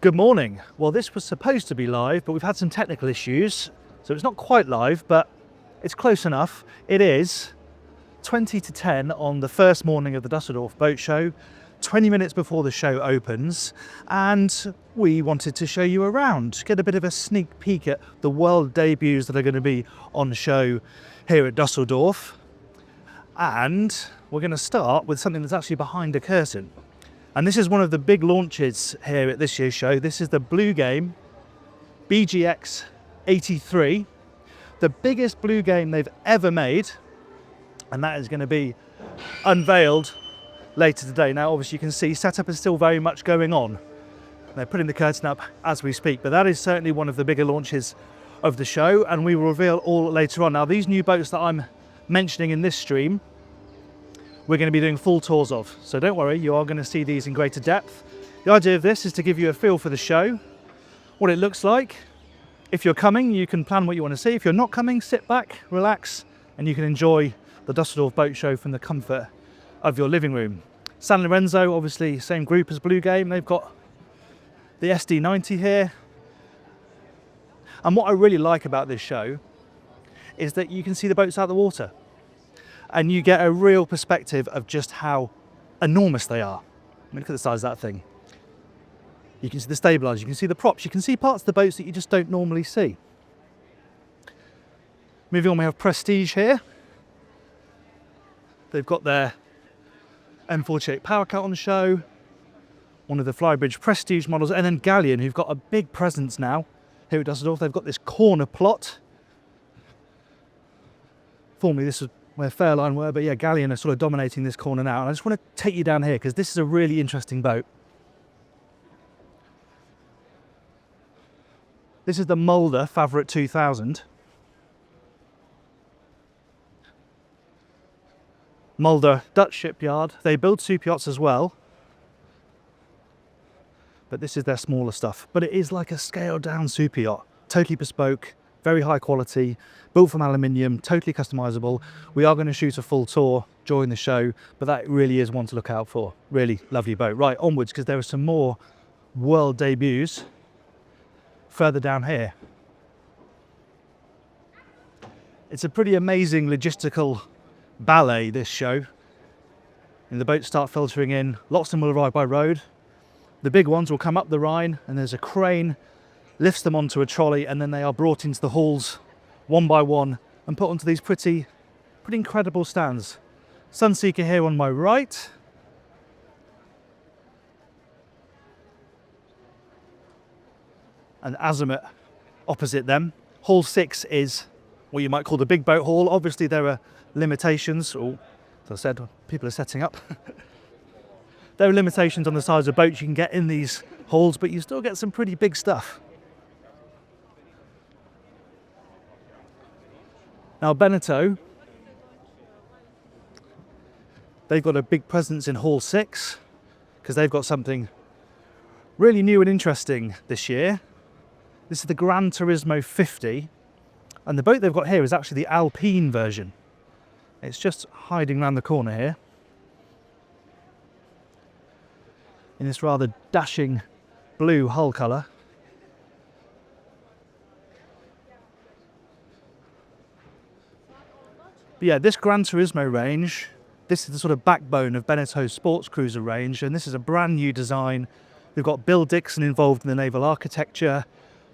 Good morning. Well, this was supposed to be live, but we've had some technical issues, so it's not quite live, but it's close enough. It is 20 to 10 on the first morning of the Düsseldorf boat show, 20 minutes before the show opens, and we wanted to show you around, get a bit of a sneak peek at the world debuts that are going to be on show here at Düsseldorf. And we're going to start with something that's actually behind a curtain. And this is one of the big launches here at this year's show. This is the Bluegame BGX83, the biggest Bluegame they've ever made, and that is going to be unveiled later today. Now, obviously, you can see setup is still very much going on. They're putting the curtain up as we speak, but that is certainly one of the bigger launches of the show, and we will reveal all later on. Now, these new boats that I'm mentioning in this stream, we're going to be doing full tours of, so don't worry, you are going to see these in greater depth. The idea of this is to give you a feel for the show, what it looks like. If you're coming, you can plan what you want to see. If you're not coming, sit back, relax, and you can enjoy the Düsseldorf boat show from the comfort of your living room. Sanlorenzo, obviously same group as Bluegame, they've got the SD90 here. And what I really like about this show is that you can see the boats out the water, and you get a real perspective of just how enormous they are. I mean, look at the size of that thing. You can see the stabilisers, you can see the props, you can see parts of the boats that you just don't normally see. Moving on, we have Prestige here. They've got their M48 power cut on the show, one of the Flybridge Prestige models, and then Galeon, who've got a big presence now here at Düsseldorf. They've got this corner plot. Formerly this was where Fairline were, but yeah, Galeon are sort of dominating this corner now. And I just want to take you down here because this is a really interesting boat. This is the Mulder Favourite 2000. Mulder, Dutch shipyard. They build super yachts as well, but this is their smaller stuff. But it is like a scaled down super yacht, totally bespoke, very high quality, built from aluminium, totally customizable. We are going to shoot a full tour during the show, but that really is one to look out for. Really lovely boat. Right, onwards, because there are some more world debuts further down here. It's a pretty amazing logistical ballet, this show. And the boats start filtering in. Lots of them will arrive by road. The big ones will come up the Rhine, and there's a crane, lifts them onto a trolley, and then they are brought into the halls one by one and put onto these pretty incredible stands. Sunseeker here on my right. And Azimut opposite them. Hall 6 is what you might call the big boat hall. Obviously there are limitations. Oh, as I said, people are setting up. There are limitations on the size of boats you can get in these halls, but you still get some pretty big stuff. Now Beneteau, they've got a big presence in Hall 6 because they've got something really new and interesting this year. This is the Gran Turismo 50, and the boat they've got here is actually the Alpine version. It's just hiding around the corner here in this rather dashing blue hull colour. But yeah, this Gran Turismo range, this is the sort of backbone of Beneteau's sports cruiser range, and this is a brand new design. We've got Bill Dixon involved in the naval architecture.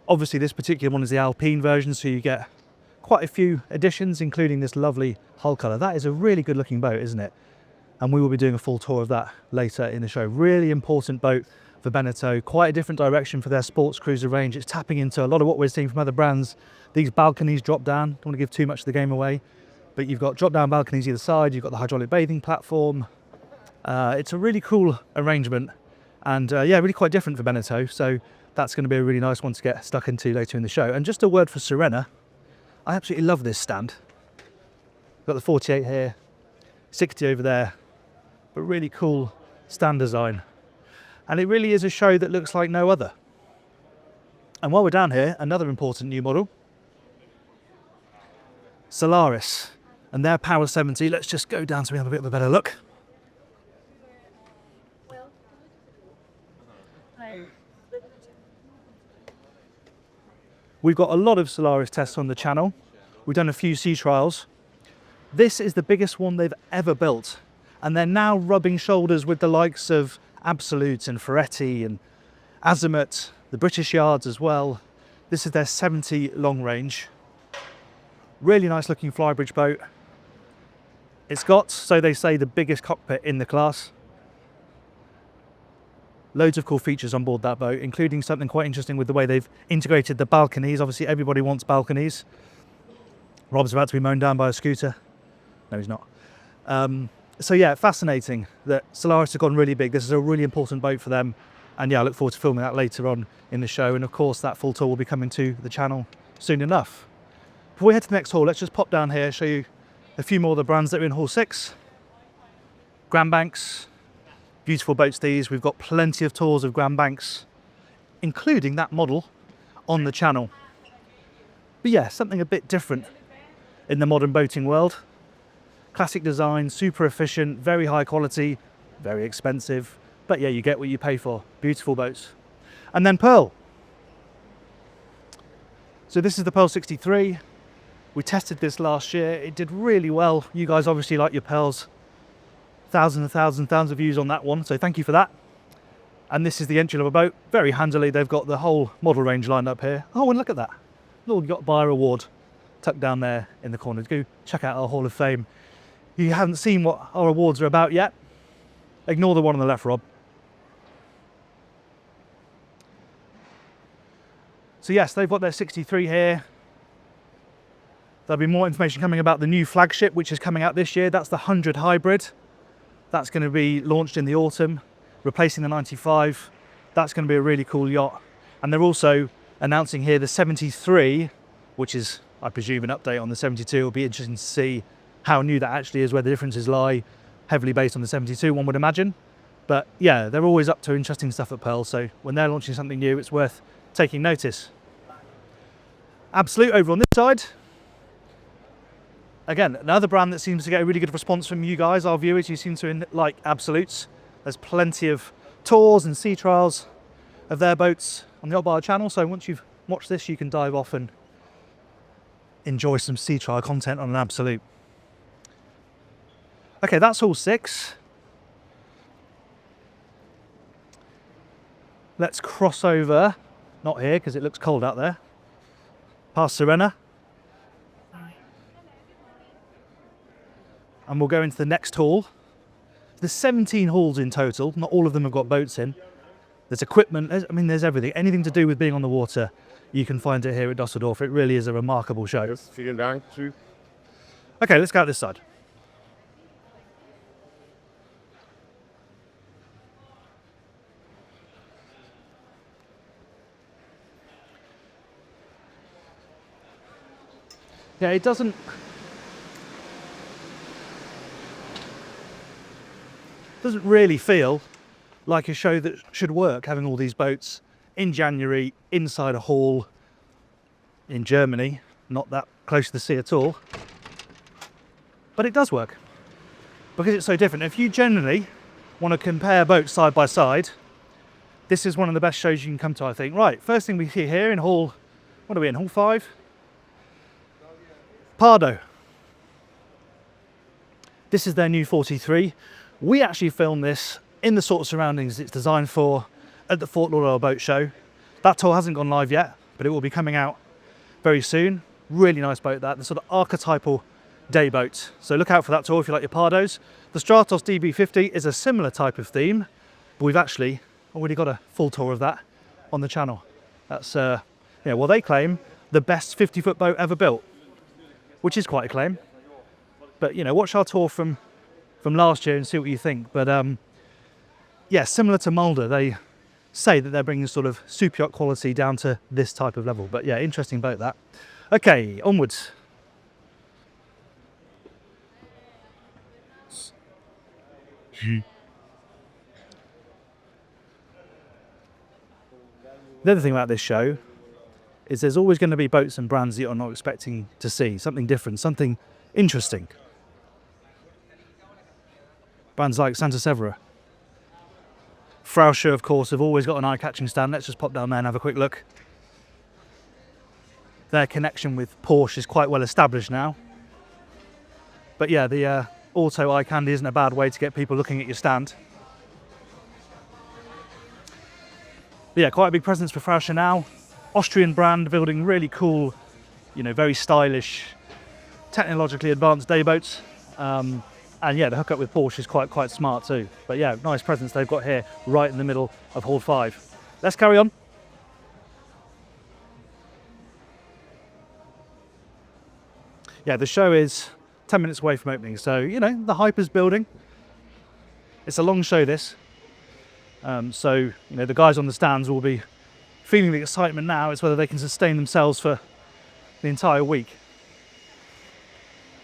Obviously this particular one is the Alpine version, so you get quite a few additions, including this lovely hull colour. That is a really good looking boat, isn't it? And we will be doing a full tour of that later in the show. Really important boat for Beneteau, quite a different direction for their sports cruiser range. It's tapping into a lot of what we're seeing from other brands. These balconies drop down, don't want to give too much of the game away, but you've got drop down balconies either side, you've got the hydraulic bathing platform. It's a really cool arrangement, and yeah, really quite different for Beneteau, so that's going to be a really nice one to get stuck into later in the show. And just a word for Serena, I absolutely love this stand. Got the 48 here, 60 over there, but really cool stand design. And it really is a show that looks like no other. And while we're down here, another important new model, Solaris and their Power 70. Let's just go down so we have a bit of a better look. We've got a lot of Solaris tests on the channel. We've done a few sea trials. This is the biggest one they've ever built, and they're now rubbing shoulders with the likes of Absolute and Ferretti and Azimut, the British yards as well. This is their 70 long range. Really nice looking flybridge boat. It's got, so they say, the biggest cockpit in the class. Loads of cool features on board that boat, including something quite interesting with the way they've integrated the balconies. Obviously everybody wants balconies. Rob's about to be mown down by a scooter. No, he's not. So yeah, fascinating that Solaris have gone really big. This is a really important boat for them. And yeah, I look forward to filming that later on in the show. And of course, that full tour will be coming to the channel soon enough. Before we head to the next hall, let's just pop down here, show you a few more of the brands that are in Hall 6. Gran Banks, beautiful boats these. We've got plenty of tours of Gran Banks, including that model on the channel. But yeah, something a bit different in the modern boating world. Classic design, super efficient, very high quality, very expensive. But yeah, you get what you pay for. Beautiful boats. And then Pearl. So this is the Pearl 63. We tested this last year. It did really well. You guys obviously like your Pearls. Thousands of views on that one. So thank you for that. And this is the entry level boat. Very handily, they've got the whole model range lined up here. Oh, and look at that. Little YachtBuyer award tucked down there in the corner. Go check out our Hall of Fame. You haven't seen what our awards are about yet. Ignore the one on the left, Rob. So yes, they've got their 63 here. There'll be more information coming about the new flagship, which is coming out this year. That's the 100 hybrid. That's going to be launched in the autumn, replacing the 95. That's going to be a really cool yacht. And they're also announcing here the 73, which is, I presume, an update on the 72. It'll be interesting to see how new that actually is, where the differences lie. Heavily based on the 72, one would imagine. But yeah, they're always up to interesting stuff at Pearl. So when they're launching something new, it's worth taking notice. Absolute over on this side. Again, another brand that seems to get a really good response from you guys, our viewers. You seem to like Absolutes. There's plenty of tours and sea trials of their boats on the YachtBuyer channel. So once you've watched this, you can dive off and enjoy some sea trial content on an Absolute. Okay, that's all 6. Let's cross over, not here because it looks cold out there, past Serena. And we'll go into the next hall. There's 17 halls in total. Not all of them have got boats in. There's equipment, there's everything. Anything to do with being on the water, you can find it here at Düsseldorf. It really is a remarkable show. Yes, vielen Dank. Okay, let's go out this side. Yeah, it doesn't really feel like a show that should work, having all these boats in January inside a hall in Germany, not that close to the sea at all. But it does work because it's so different. If you generally want to compare boats side by side, this is one of the best shows you can come to, I think. Right, first thing we see here in hall, what are we in, hall 5? Pardo. This is their new 43. We actually filmed this in the sort of surroundings it's designed for at the Fort Lauderdale Boat Show. That tour hasn't gone live yet, but it will be coming out very soon. Really nice boat, that. The sort of archetypal day boat. So look out for that tour if you like your Pardos. The Stratos DB50 is a similar type of theme, but we've actually already got a full tour of that on the channel. That's, well, they claim the best 50-foot boat ever built, which is quite a claim. But, watch our tour from last year and see what you think. But yeah, similar to Mulder, they say that they're bringing sort of super yacht quality down to this type of level. But yeah, interesting boat, that. Okay, onwards. The other thing about this show is there's always going to be boats and brands that you're not expecting to see. Something different, something interesting. Brands like Santa Severa. Frauscher, of course, have always got an eye-catching stand. Let's just pop down there and have a quick look. their connection with Porsche is quite well established now. But yeah, the auto eye candy isn't a bad way to get people looking at your stand. But yeah, quite a big presence for Frauscher now. Austrian brand building really cool, you know, very stylish, technologically advanced day boats. And yeah, the hookup with Porsche is quite smart too. But yeah, nice presence they've got here right in the middle of Hall 5. Let's carry on. Yeah, the show is 10 minutes away from opening, so you know, the hype is building. It's a long show, this. So, you know, the guys on the stands will be feeling the excitement now. It's whether they can sustain themselves for the entire week.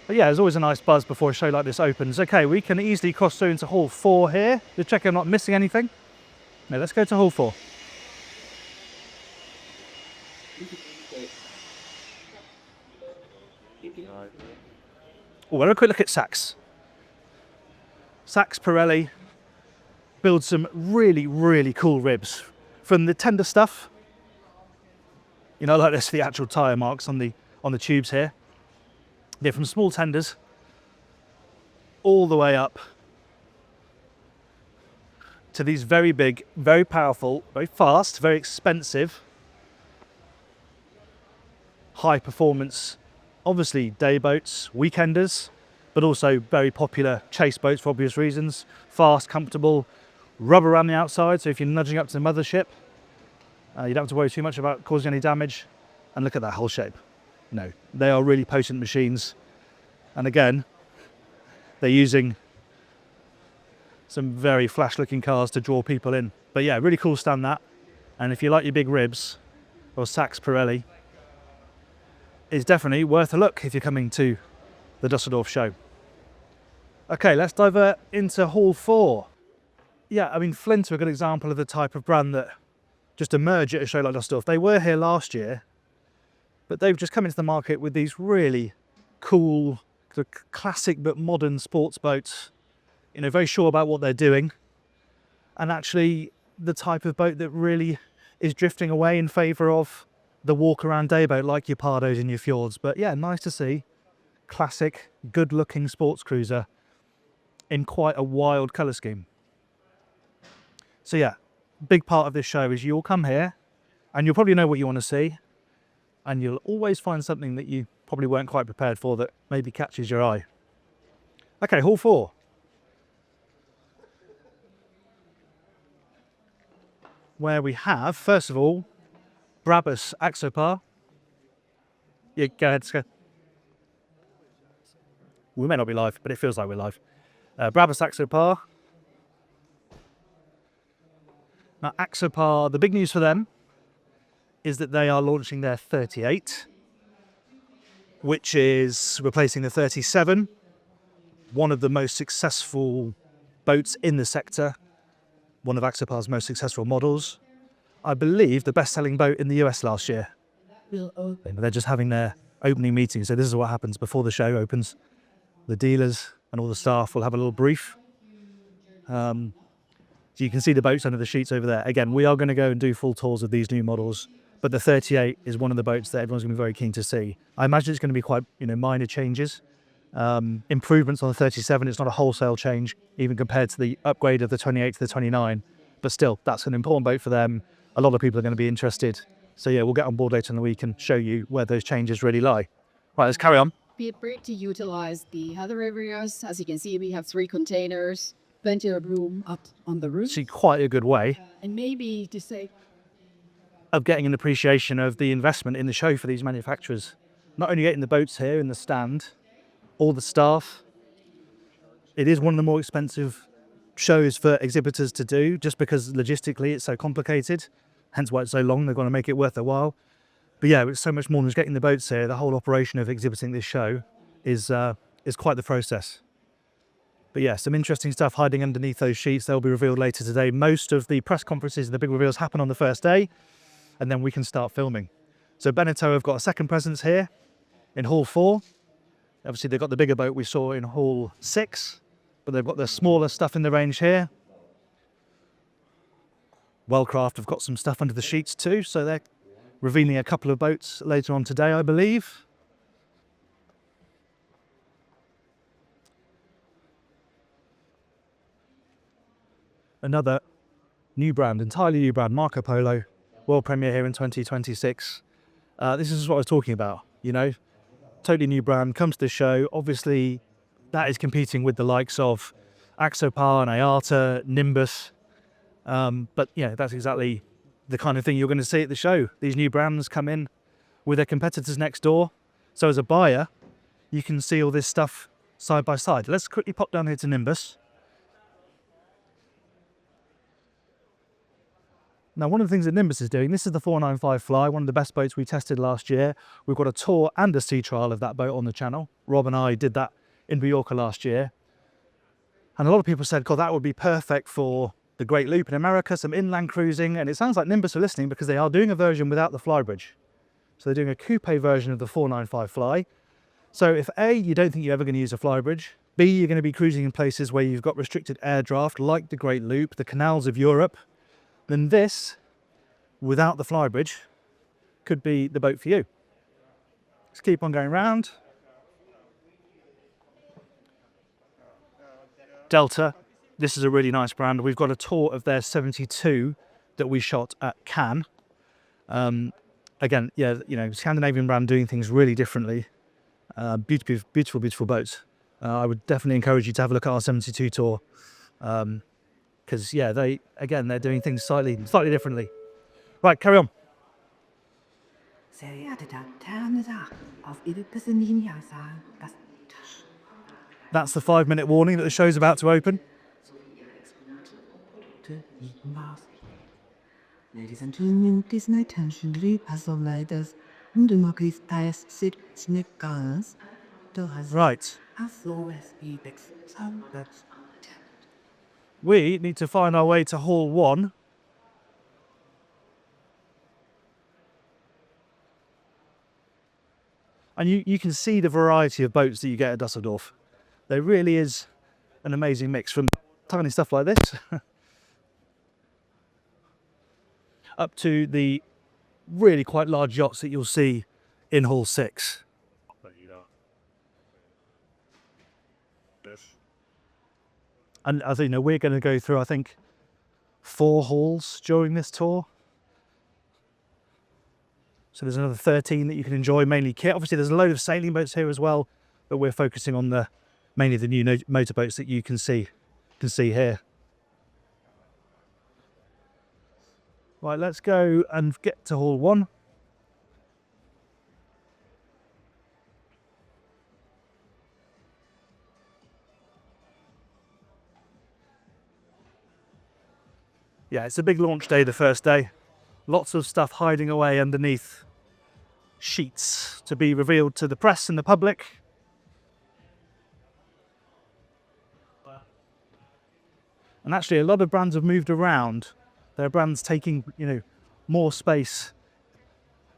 But yeah, there's always a nice buzz before a show like this opens. Okay, we can easily cross through into Hall 4 here. Just check I'm not missing anything. No, let's go to Hall 4. Oh, we'll have a quick look at Sacs. Sacs Pirrelli build some really cool ribs. From the tender stuff, you know, like this, the actual tyre marks on the tubes here. They're from small tenders all the way up to these very big, very powerful, very fast, very expensive, high performance, obviously day boats, weekenders, but also very popular chase boats for obvious reasons. Fast, comfortable, rubber around the outside, so if you're nudging up to the mothership, you don't have to worry too much about causing any damage. And look at that hull shape. No, they are really potent machines. And again, they're using some very flash looking cars to draw people in. But yeah, really cool stand that. And if you like your big ribs, or Sacs Pirrelli, it's definitely worth a look if you're coming to the Düsseldorf show. Okay, let's divert into Hall 4. Yeah, I mean, Flint are a good example of the type of brand that just emerge at a show like Düsseldorf. They were here last year, but they've just come into the market with these really cool, classic but modern sports boats. You know, very sure about what they're doing, and actually the type of boat that really is drifting away in favour of the walk-around day boat like your Pardos and your Fjords. But yeah, nice to see classic, good-looking sports cruiser in quite a wild colour scheme. So yeah, big part of this show is you'll come here and you'll probably know what you want to see, and you'll always find something that you probably weren't quite prepared for that maybe catches your eye. Okay, Hall 4. Where we have, first of all, Brabus Axopar. Yeah, go ahead, Scott. We may not be live, but it feels like we're live. Brabus Axopar. Now, Axopar, the big news for them is that they are launching their 38, which is replacing the 37, one of the most successful boats in the sector, one of Axopar's most successful models. I believe the best-selling boat in the US last year. They're just having their opening meeting, so this is what happens before the show opens. The dealers and all the staff will have a little brief. So you can see the boats under the sheets over there. Again, we are going to go and do full tours of these new models, but the 38 is one of the boats that everyone's going to be very keen to see. I imagine it's going to be quite, you know, minor changes. Improvements on the 37. It's not a wholesale change, even compared to the upgrade of the 28 to the 29. But still, that's an important boat for them. A lot of people are going to be interested. So yeah, we'll get on board later in the week and show you where those changes really lie. Right, let's carry on. Feel free to utilize the other areas. As you can see, we have 3 containers, plenty of room up on the roof. See, quite a good way And maybe to say, of getting an appreciation of the investment in the show for these manufacturers. Not only getting the boats here in the stand, all the staff. It is one of the more expensive shows for exhibitors to do, just because logistically it's so complicated, hence why it's so long. They've got to make it worth their while. But yeah, it's so much more than just getting the boats here. The whole operation of exhibiting this show is quite the process. But yeah, some interesting stuff hiding underneath those sheets. They'll be revealed later today. Most of the press conferences and the big reveals happen on the first day, and then we can start filming. So Beneteau have got a second presence here in Hall 4. Obviously they've got the bigger boat we saw in Hall 6, but they've got the smaller stuff in the range here. Wellcraft have got some stuff under the sheets too, so they're revealing a couple of boats later on today, I believe. Another new brand, entirely new brand, Marco Polo, world premiere here in 2026. This is what I was talking about, you know, totally new brand, comes to the show. Obviously, that is competing with the likes of Axopar and Aiata, Nimbus. But yeah, that's exactly the kind of thing you're going to see at the show. These new brands come in with their competitors next door. So as a buyer, you can see all this stuff side by side. Let's quickly pop down here to Nimbus. Now, one of the things that Nimbus is doing, this is the 495 Fly, one of the best boats we tested last year. We've got a tour and a sea trial of that boat on the channel. Rob and I did that in Mallorca last year. And a lot of people said, God, that would be perfect for the Great Loop in America, some inland cruising. And it sounds like Nimbus are listening because they are doing a version without the flybridge. So they're doing a coupe version of the 495 Fly. So if A, you don't think you're ever going to use a flybridge, B, you're going to be cruising in places where you've got restricted air draft, like the Great Loop, the canals of Europe, then this, without the flybridge, could be the boat for you. Let's keep on going round. Delta, this is a really nice brand. We've got a tour of their 72 that we shot at Cannes. Again, yeah, you know, Scandinavian brand doing things really differently. Beautiful, beautiful, beautiful boats. I would definitely encourage you to have a look at our 72 tour. Because yeah, they're doing things slightly differently. Right, carry on. That's the 5-minute warning that the show's about to open. Ladies and gentlemen, please my attention, passengers, and do not please pass sit sneakers. Right. We need to find our way to Hall 1. And you can see the variety of boats that you get at Düsseldorf. There really is an amazing mix from tiny stuff like this up to the really quite large yachts that you'll see in Hall 6. And as you know, we're going to go through, I think, 4 halls during this tour. So there's another 13 that you can enjoy, mainly kit. Obviously, there's a load of sailing boats here as well, but we're focusing on mainly the new motorboats that you can see here. Right, let's go and get to Hall 1. Yeah, it's a big launch day, the first day. Lots of stuff hiding away underneath sheets to be revealed to the press and the public. And actually, a lot of brands have moved around. There are brands taking, you know, more space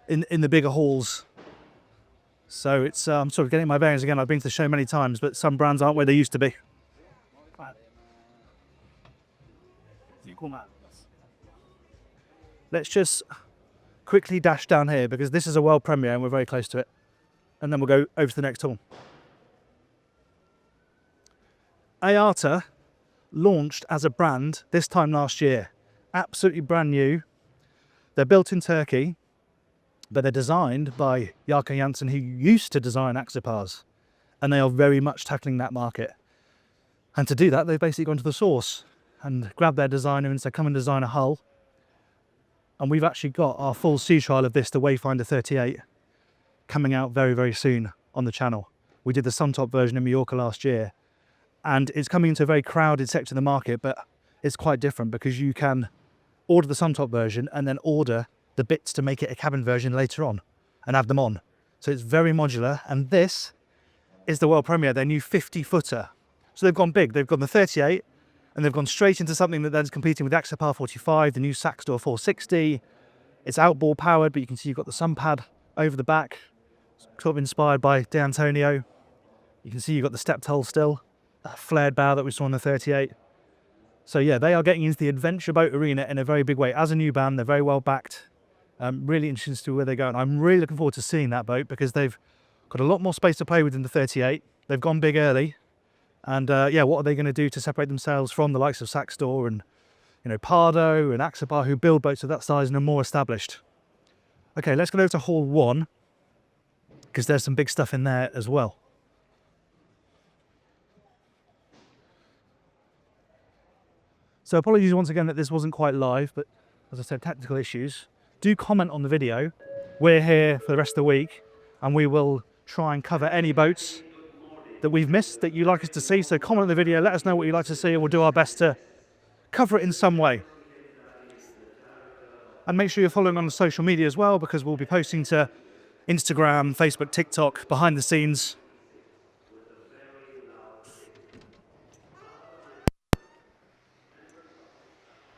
in the bigger halls. So it's I'm sort of getting my bearings again. I've been to the show many times, but some brands aren't where they used to be. Let's just quickly dash down here because this is a world premiere and we're very close to it. And then we'll go over to the next hall. Aiata launched as a brand this time last year. Absolutely brand new. They're built in Turkey, but they're designed by Jarko Janssen, who used to design Axopars. And they are very much tackling that market. And to do that, they've basically gone to the source and grabbed their designer and said, come and design a hull. And we've actually got our full sea trial of this, the Wayfinder 38, coming out very, very soon on the channel. We did the Suntop version in Mallorca last year, and it's coming into a very crowded sector of the market, but it's quite different because you can order the Suntop version and then order the bits to make it a cabin version later on and have them on. So it's very modular, and this is the world premiere, their new 50-footer. So they've gone big, they've gone the 38, and they've gone straight into something that then's competing with the Axopar 45, the new Saxdor 460. It's outboard powered, but you can see you've got the sun pad over the back, sort of inspired by De Antonio. You can see you've got the stepped hull still, that flared bow that we saw on the 38. So yeah, they are getting into the adventure boat arena in a very big way. As a new band, they're very well backed. Really interesting to see where they're going. I'm really looking forward to seeing that boat because they've got a lot more space to play with than the 38. They've gone big early. And yeah, what are they going to do to separate themselves from the likes of Saxdor and, you know, Pardo and Axopar, who build boats of that size and are more established. Okay, let's go over to Hall 1 because there's some big stuff in there as well. So apologies once again that this wasn't quite live, but as I said, technical issues. Do comment on the video. We're here for the rest of the week and we will try and cover any boats that we've missed that you'd like us to see. So comment on the video, let us know what you'd like to see and we'll do our best to cover it in some way. And make sure you're following on social media as well because we'll be posting to Instagram, Facebook, TikTok, behind the scenes.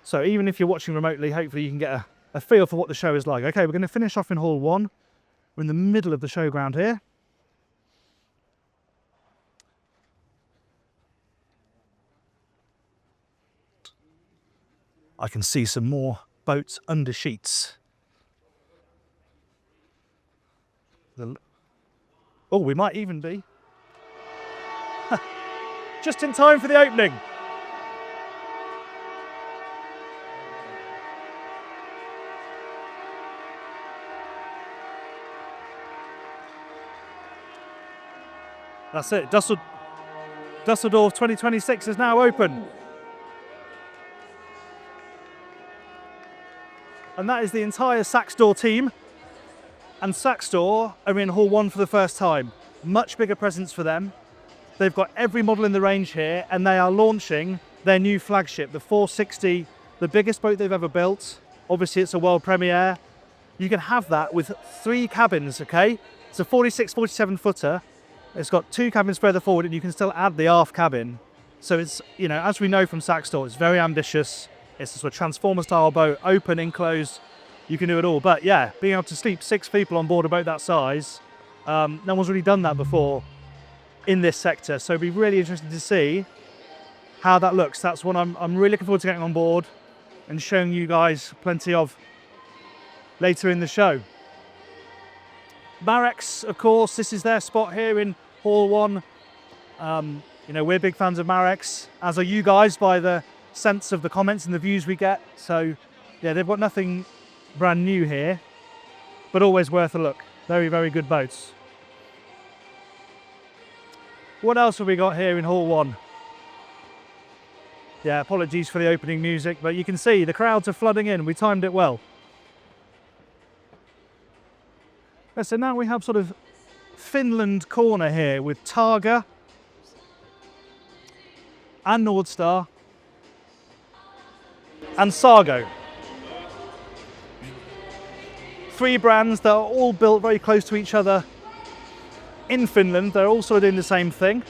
So even if you're watching remotely, hopefully you can get a feel for what the show is like. Okay, we're going to finish off in Hall 1. We're in the middle of the showground here. I can see some more boats under sheets. Oh, we might even be just in time for the opening. That's it. Düsseldorf 2026 is now open. And that is the entire Saxdor team. And Saxdor are in Hall 1 for the first time. Much bigger presence for them. They've got every model in the range here and they are launching their new flagship, the 460, the biggest boat they've ever built. Obviously it's a world premiere. You can have that with 3 cabins, okay? It's a 46, 47 footer. It's got 2 cabins further forward and you can still add the aft cabin. So it's, you know, as we know from Saxdor, it's very ambitious. It's a sort of transformer style boat, open, enclosed, you can do it all. But yeah, being able to sleep 6 people on board a boat that size, no one's really done that before in this sector. So it'd be really interesting to see how that looks. That's what I'm really looking forward to getting on board and showing you guys plenty of later in the show. Marex, of course, this is their spot here in Hall 1. You know, we're big fans of Marex, as are you guys by the sense of the comments and the views we get. So yeah, they've got nothing brand new here, but always worth a look. Very, very good boats. What else have we got here in Hall 1? Yeah, apologies for the opening music, but you can see the crowds are flooding in. We timed it well. So now we have sort of Finland corner here with Targa and Nordstar and Sargo. 3 brands that are all built very close to each other in Finland. They're all sort of doing the same thing,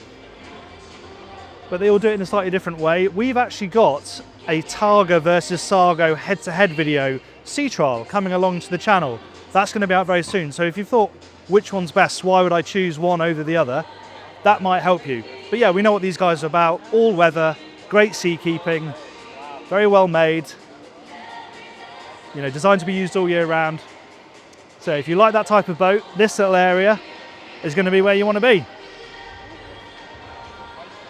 but they all do it in a slightly different way. We've actually got a Targa versus Sargo head-to-head video sea trial coming along to the channel. That's going to be out very soon. So if you thought which one's best, why would I choose one over the other, that might help you. But yeah, we know what these guys are about. All weather, great seakeeping, very well made, you know, designed to be used all year round. So if you like that type of boat, this little area is going to be where you want to be.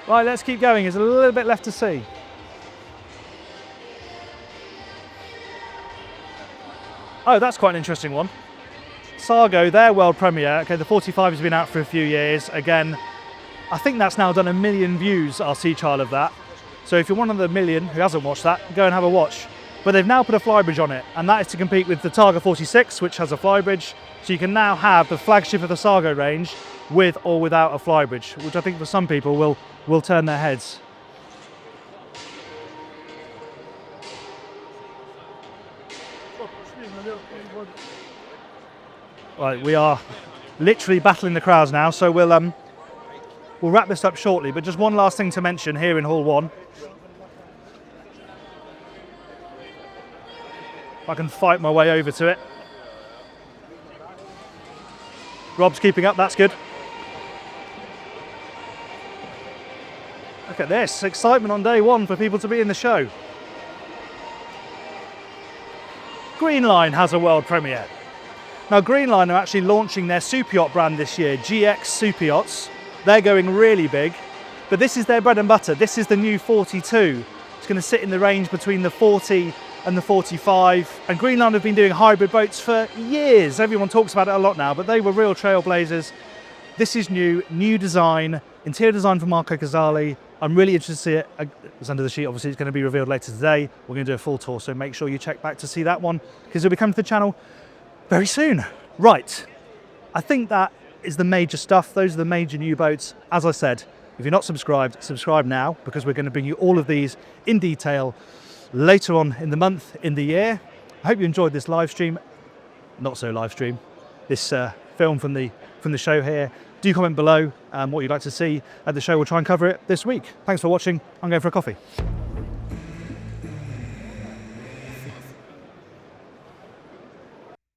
Right, let's keep going. There's a little bit left to see. Oh, that's quite an interesting one. Sargo, their world premiere. Okay, the 45 has been out for a few years. Again, I think that's now done 1 million views, our sea trial of that. So if you're one of the 1 million who hasn't watched that, go and have a watch. But they've now put a flybridge on it, and that is to compete with the Targa 46, which has a flybridge. So you can now have the flagship of the Sargo range with or without a flybridge, which I think for some people will turn their heads. Right, we are literally battling the crowds now, so we'll wrap this up shortly. But just one last thing to mention here in Hall 1. If I can fight my way over to it. Rob's keeping up, that's good. Look at this, excitement on day one for people to be in the show. Greenline has a world premiere. Now Greenline are actually launching their super yacht brand this year, GX Superyachts. They're going really big, but this is their bread and butter. This is the new 42. It's going to sit in the range between the 40 and the 45. And Greenline have been doing hybrid boats for years. Everyone talks about it a lot now, but they were real trailblazers. This is new design, interior design from Marco Casali. I'm really interested to see it. It's under the sheet, obviously it's going to be revealed later today. We're going to do a full tour, so make sure you check back to see that one, because it'll be coming to the channel very soon. Right, I think that is the major stuff. Those are the major new boats. As I said, if you're not subscribed, subscribe now, because we're going to bring you all of these in detail later on in the month, in the year. I hope you enjoyed this live stream, not so live stream, this film from the show here. Do comment below what you'd like to see at the show. We'll try and cover it this week. Thanks for watching. I'm going for a coffee.